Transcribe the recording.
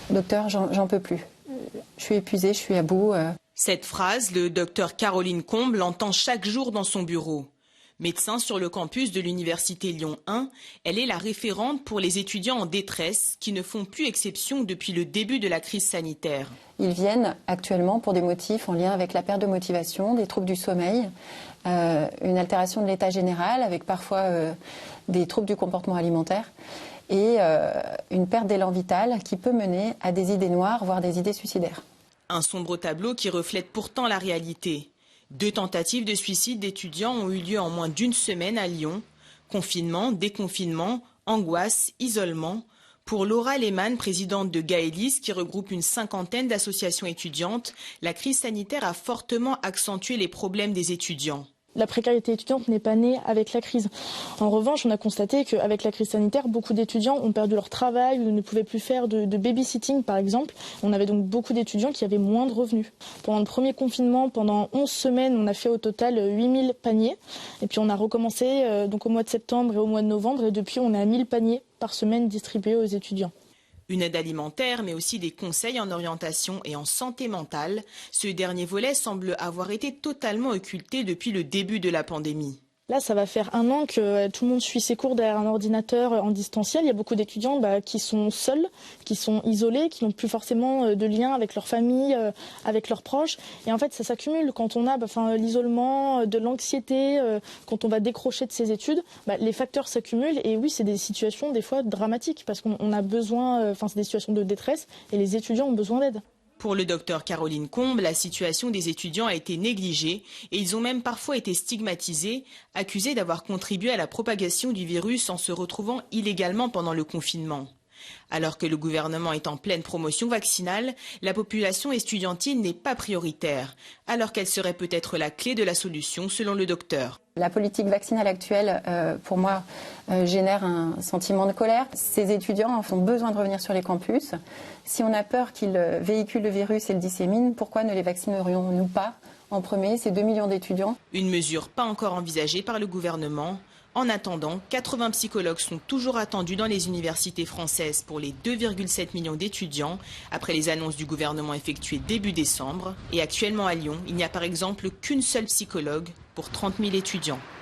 Docteur, j'en peux plus. Je suis épuisée, je suis à bout. Cette phrase, le docteur Caroline Comble l'entend chaque jour dans son bureau. Médecin sur le campus de l'université Lyon 1, elle est la référente pour les étudiants en détresse qui ne font plus exception depuis le début de la crise sanitaire. Ils viennent actuellement pour des motifs en lien avec la perte de motivation, des troubles du sommeil, une altération de l'état général avec parfois des troubles du comportement alimentaire et une perte d'élan vital qui peut mener à des idées noires, voire des idées suicidaires. Un sombre tableau qui reflète pourtant la réalité. 2 tentatives de suicide d'étudiants ont eu lieu en moins d'une semaine à Lyon. Confinement, déconfinement, angoisse, isolement. Pour Laura Lehmann, présidente de Gaëlys, qui regroupe une 50aine d'associations étudiantes, la crise sanitaire a fortement accentué les problèmes des étudiants. La précarité étudiante n'est pas née avec la crise. En revanche, on a constaté qu'avec la crise sanitaire, beaucoup d'étudiants ont perdu leur travail ou ne pouvaient plus faire de babysitting, par exemple. On avait donc beaucoup d'étudiants qui avaient moins de revenus. Pendant le premier confinement, pendant 11 semaines, on a fait au total 8000 paniers. Et puis on a recommencé donc au mois de septembre et au mois de novembre. Et depuis, on est à 1000 paniers par semaine distribués aux étudiants. Une aide alimentaire, mais aussi des conseils en orientation et en santé mentale. Ce dernier volet semble avoir été totalement occulté depuis le début de la pandémie. Là, ça va faire 1 an que tout le monde suit ses cours derrière un ordinateur en distanciel. Il y a beaucoup d'étudiants qui sont seuls, qui sont isolés, qui n'ont plus forcément de lien avec leur famille, avec leurs proches. Et en fait, ça s'accumule quand on a l'isolement, de l'anxiété, quand on va décrocher de ses études. Les facteurs s'accumulent et oui, c'est des situations des fois dramatiques parce qu'on a besoin, c'est des situations de détresse et les étudiants ont besoin d'aide. Pour le docteur Caroline Comble, la situation des étudiants a été négligée et ils ont même parfois été stigmatisés, accusés d'avoir contribué à la propagation du virus en se retrouvant illégalement pendant le confinement. Alors que le gouvernement est en pleine promotion vaccinale, la population estudiantine n'est pas prioritaire, alors qu'elle serait peut-être la clé de la solution selon le docteur. La politique vaccinale actuelle, pour moi, génère un sentiment de colère. Ces étudiants ont besoin de revenir sur les campus. Si on a peur qu'ils véhiculent le virus et le disséminent, pourquoi ne les vaccinerions-nous pas en premier, ces 2 millions d'étudiants? Une mesure pas encore envisagée par le gouvernement. En attendant, 80 psychologues sont toujours attendus dans les universités françaises pour les 2,7 millions d'étudiants, après les annonces du gouvernement effectuées début décembre. Et actuellement à Lyon, il n'y a par exemple qu'une seule psychologue pour 30 000 étudiants.